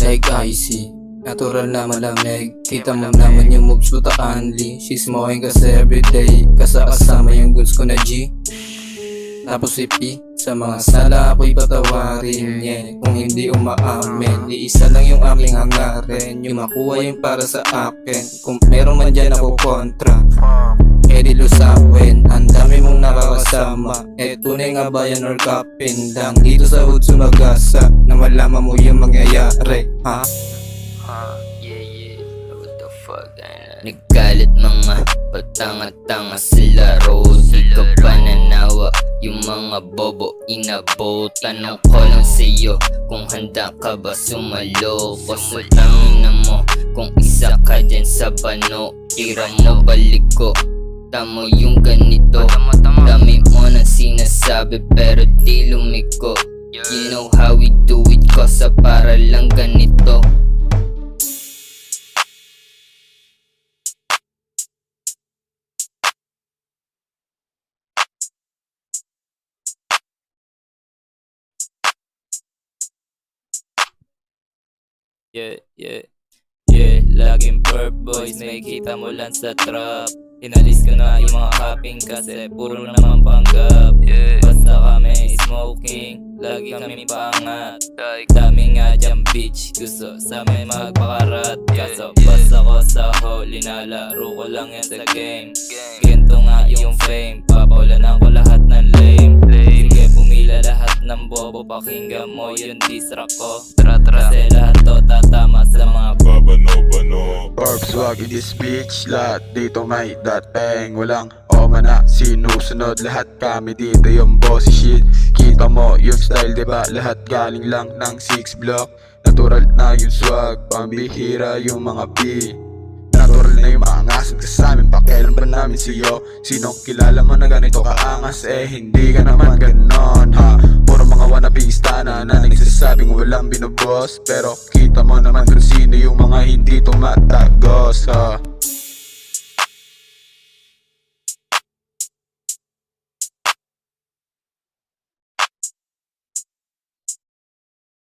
like icy, natural na malamig. Kita mo naman yung moves ko takanli. She's smoking kasi everyday, kasama yung goods ko na G. Tapos si P, sa mga sala ako'y patawarin niya. Kung hindi umaamin, iisa lang yung aming hangarin, yung makuha yung para sa akin. Kung meron man dyan ako kontra, di lusawin, ang dami mong nakakasama. Tunay nga ba yan or kapin lang? Dito sa hood sumagasa, na malaman mo yung mangyayari, ha? Yeah, what the fuck? Naggalit mga patanga-tanga sila Rose. Di ka pa nanawa, yung mga bobo inabot. Tanong ko lang sa'yo kung handa ka ba sumalo. Kusutangin na mo kung isa ka dyan sa bano. Tira mo balik ko, tamo yung ganito. Dami mo nang sinasabi pero di lumiko. You know how we do it, kosa para lang ganito. Yeah, laging perp boys, makikita mo lang sa trap. Inalis ko na yung mga hopping kasi puro naman panggap. Basta kami smoking, lagi kami paangat. Dami nga dyan bitch, gusto sa amin magpakarat. Kaso basta ko sa hole, linalaro ko lang yan sa game. Ganito nga yung fame, papaulan ko lahat ng lame. Sige pumila lahat ng bobo, pakinggan mo yung diss track ko. Kasi lahat to tatama sa mga babano. Orbs wag in this bitch, lahat dito may dating. Walang omana, sinusunod lahat kami dito yung bossy shit. Kita mo yung style diba, lahat galing lang ng 6 block. Natural na yung swag, pambihira yung mga P. Natural na yung mga angas at kasamin, pakialam ba namin siyo? Sinong kilala mo na ganito kaangas, hindi ka naman ganon ha. Puro mga wannabeista na nagsasabing walang binubos, pero kita mo naman kung sino yung mga hindi tumatago.